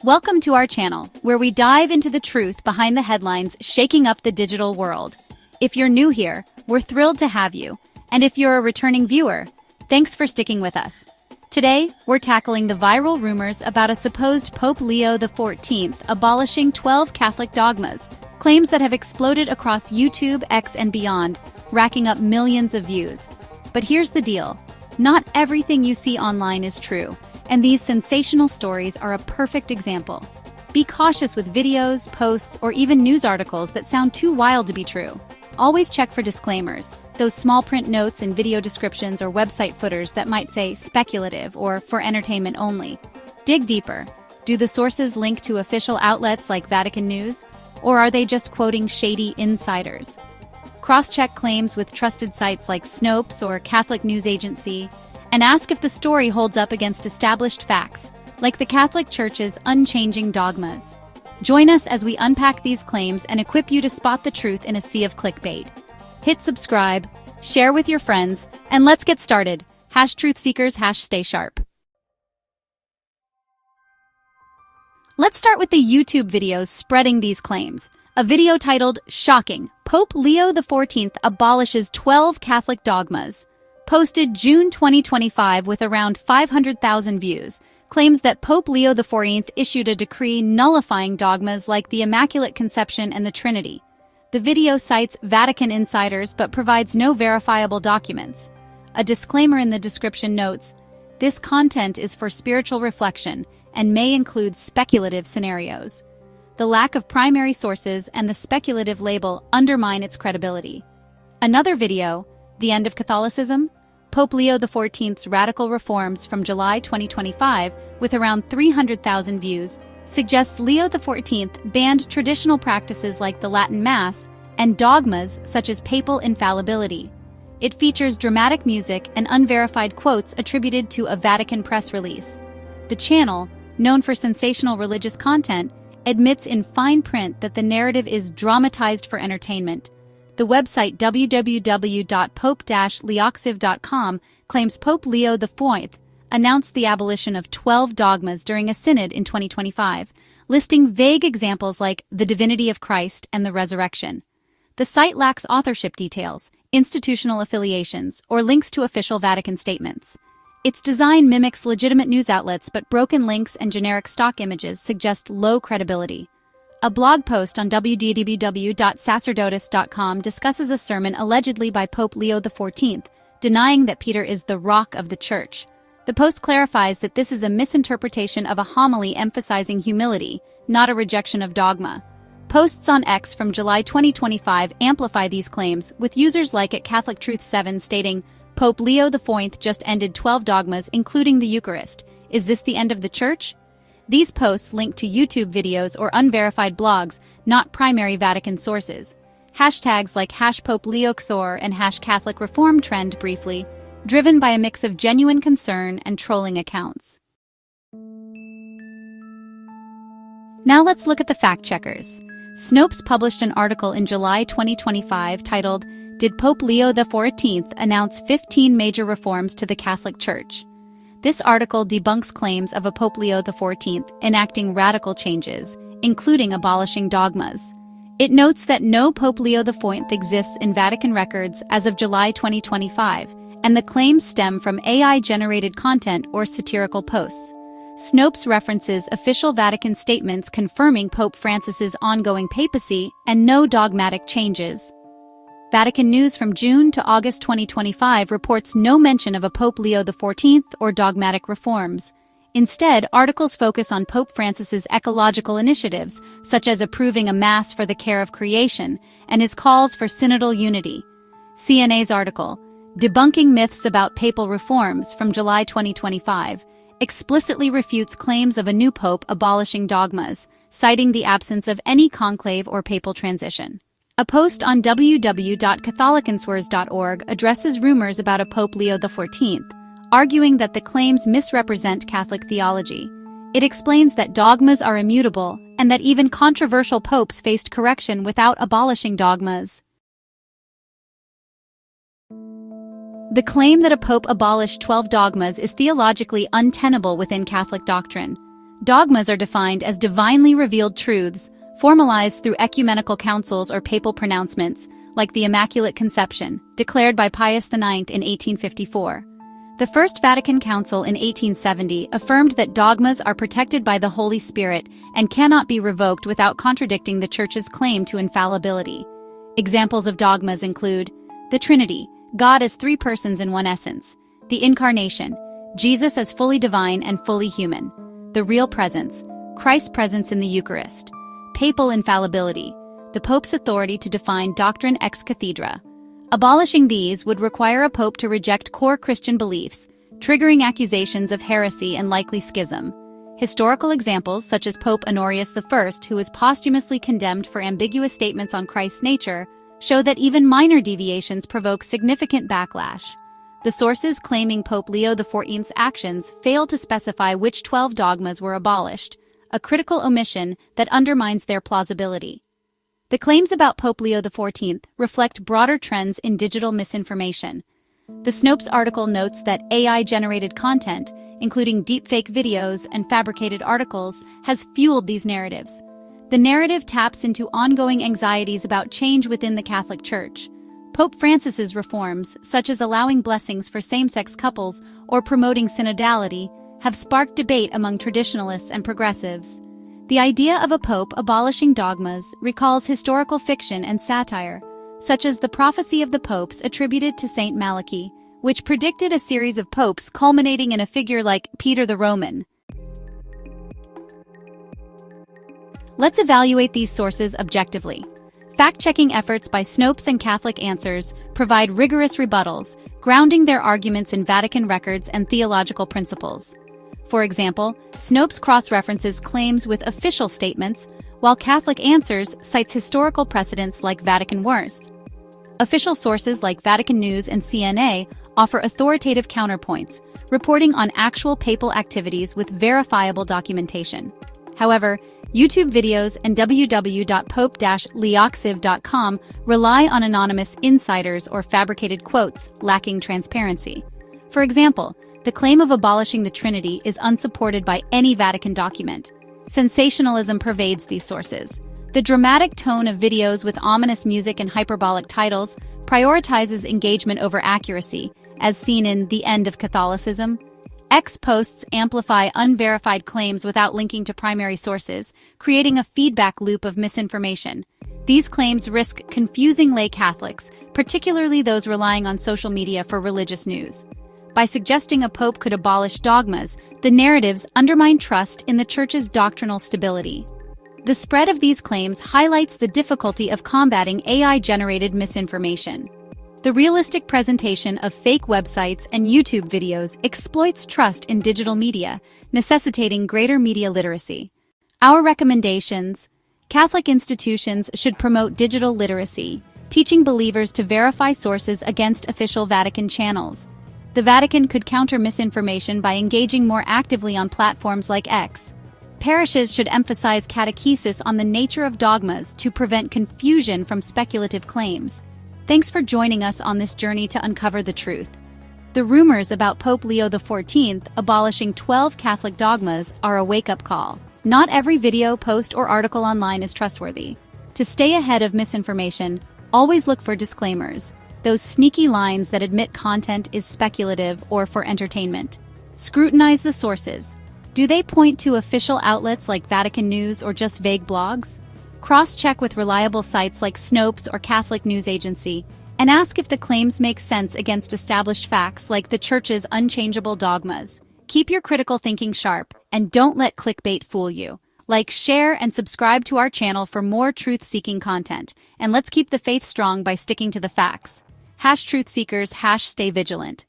Welcome to our channel, where we dive into the truth behind the headlines shaking up the digital world. If you're new here, we're thrilled to have you. And if you're a returning viewer, thanks for sticking with us. Today, we're tackling the viral rumors about a supposed Pope Leo XIV abolishing 12 Catholic dogmas, claims that have exploded across YouTube, X, and beyond, racking up millions of views. But here's the deal. Not everything you see online is true, and these sensational stories are a perfect example. Be cautious with videos, posts, or even news articles that sound too wild to be true. Always check for disclaimers, those small print notes in video descriptions or website footers that might say speculative or for entertainment only. Dig deeper. Do the sources link to official outlets like Vatican News, or are they just quoting shady insiders? Cross-check claims with trusted sites like Snopes or Catholic News Agency, and ask if the story holds up against established facts, like the Catholic Church's unchanging dogmas. Join us as we unpack these claims and equip you to spot the truth in a sea of clickbait. Hit subscribe, share with your friends, and let's get started. #truthseekers, #stay sharp. Let's start with the YouTube videos spreading these claims. A video titled, "Shocking, Pope Leo XIV Abolishes 12 Catholic Dogmas," posted June 2025 with around 500,000 views, claims that Pope Leo XIV issued a decree nullifying dogmas like the Immaculate Conception and the Trinity. The video cites Vatican insiders but provides no verifiable documents. A disclaimer in the description notes, "This content is for spiritual reflection and may include speculative scenarios." The lack of primary sources and the speculative label undermine its credibility. Another video, "The End of Catholicism?" Pope Leo XIV's radical reforms from July 2025, with around 300,000 views, suggests Leo XIV banned traditional practices like the Latin Mass and dogmas such as papal infallibility. It features dramatic music and unverified quotes attributed to a Vatican press release. The channel, known for sensational religious content, admits in fine print that the narrative is dramatized for entertainment. The website www.pope-leoxiv.com claims Pope Leo XIV announced the abolition of 12 dogmas during a synod in 2025, listing vague examples like the divinity of Christ and the resurrection. The site lacks authorship details, institutional affiliations, or links to official Vatican statements. Its design mimics legitimate news outlets, but broken links and generic stock images suggest low credibility. A blog post on www.sacerdotis.com discusses a sermon allegedly by Pope Leo XIV, denying that Peter is the rock of the Church. The post clarifies that this is a misinterpretation of a homily emphasizing humility, not a rejection of dogma. Posts on X from July 2025 amplify these claims, with users like @CatholicTruth7 stating, "Pope Leo XIV just ended 12 dogmas, including the Eucharist. Is this the end of the Church?" These posts link to YouTube videos or unverified blogs, not primary Vatican sources. Hashtags like #Pope Leo XIV and #Catholic Reform trend briefly, driven by a mix of genuine concern and trolling accounts. Now let's look at the fact-checkers. Snopes published an article in July 2025 titled, "Did Pope Leo XIV announce 15 major reforms to the Catholic Church?" This article debunks claims of a Pope Leo XIV enacting radical changes, including abolishing dogmas. It notes that no Pope Leo XIV exists in Vatican records as of July 2025, and the claims stem from AI-generated content or satirical posts. Snopes references official Vatican statements confirming Pope Francis's ongoing papacy and no dogmatic changes. Vatican News from June to August 2025 reports no mention of a Pope Leo XIV or dogmatic reforms. Instead, articles focus on Pope Francis's ecological initiatives, such as approving a Mass for the care of creation, and his calls for synodal unity. CNA's article, "Debunking Myths About Papal Reforms" from July 2025, explicitly refutes claims of a new pope abolishing dogmas, citing the absence of any conclave or papal transition. A post on www.catholicanswers.org addresses rumors about a Pope Leo XIV, arguing that the claims misrepresent Catholic theology. It explains that dogmas are immutable and that even controversial popes faced correction without abolishing dogmas. The claim that a pope abolished 12 dogmas is theologically untenable within Catholic doctrine. Dogmas are defined as divinely revealed truths, formalized through ecumenical councils or papal pronouncements, like the Immaculate Conception, declared by Pius IX in 1854. The First Vatican Council in 1870 affirmed that dogmas are protected by the Holy Spirit and cannot be revoked without contradicting the Church's claim to infallibility. Examples of dogmas include the Trinity, God as three persons in one essence; the Incarnation, Jesus as fully divine and fully human; the Real Presence, Christ's presence in the Eucharist; papal infallibility, the Pope's authority to define doctrine ex cathedra. Abolishing these would require a pope to reject core Christian beliefs, triggering accusations of heresy and likely schism. Historical examples, such as Pope Honorius I, who was posthumously condemned for ambiguous statements on Christ's nature, show that even minor deviations provoke significant backlash. The sources claiming Pope Leo XIV's actions fail to specify which 12 dogmas were abolished, a critical omission that undermines their plausibility. The claims about Pope Leo XIV reflect broader trends in digital misinformation. The Snopes article notes that AI-generated content, including deepfake videos and fabricated articles, has fueled these narratives. The narrative taps into ongoing anxieties about change within the Catholic Church. Pope Francis's reforms, such as allowing blessings for same-sex couples or promoting synodality, have sparked debate among traditionalists and progressives. The idea of a pope abolishing dogmas recalls historical fiction and satire, such as the prophecy of the popes attributed to Saint Malachi, which predicted a series of popes culminating in a figure like Peter the Roman. Let's evaluate these sources objectively. Fact-checking efforts by Snopes and Catholic Answers provide rigorous rebuttals, grounding their arguments in Vatican records and theological principles. For example, Snopes cross-references claims with official statements, while Catholic Answers cites historical precedents like Vatican Wars. Official sources like Vatican News and CNA offer authoritative counterpoints, reporting on actual papal activities with verifiable documentation. However, YouTube videos and www.pope-leoxiv.com rely on anonymous insiders or fabricated quotes, lacking transparency. For example, the claim of abolishing the Trinity is unsupported by any Vatican document. Sensationalism pervades these sources. The dramatic tone of videos with ominous music and hyperbolic titles prioritizes engagement over accuracy, as seen in The End of Catholicism. X posts amplify unverified claims without linking to primary sources, creating a feedback loop of misinformation. These claims risk confusing lay Catholics, particularly those relying on social media for religious news. By suggesting a pope could abolish dogmas, the narratives undermine trust in the Church's doctrinal stability. The spread of these claims highlights the difficulty of combating AI-generated misinformation. The realistic presentation of fake websites and YouTube videos exploits trust in digital media, necessitating greater media literacy. Our recommendations: Catholic institutions should promote digital literacy, teaching believers to verify sources against official Vatican channels. The Vatican could counter misinformation by engaging more actively on platforms like X. Parishes should emphasize catechesis on the nature of dogmas to prevent confusion from speculative claims. Thanks for joining us on this journey to uncover the truth. The rumors about Pope Leo XIV abolishing 12 Catholic dogmas are a wake-up call. Not every video, post, or article online is trustworthy. To stay ahead of misinformation, always look for disclaimers, those sneaky lines that admit content is speculative or for entertainment. Scrutinize the sources. Do they point to official outlets like Vatican News or just vague blogs? Cross-check with reliable sites like Snopes or Catholic News Agency, and ask if the claims make sense against established facts like the Church's unchangeable dogmas. Keep your critical thinking sharp, and don't let clickbait fool you. Like, share, and subscribe to our channel for more truth-seeking content, and let's keep the faith strong by sticking to the facts. #truthseekers, #stay vigilant.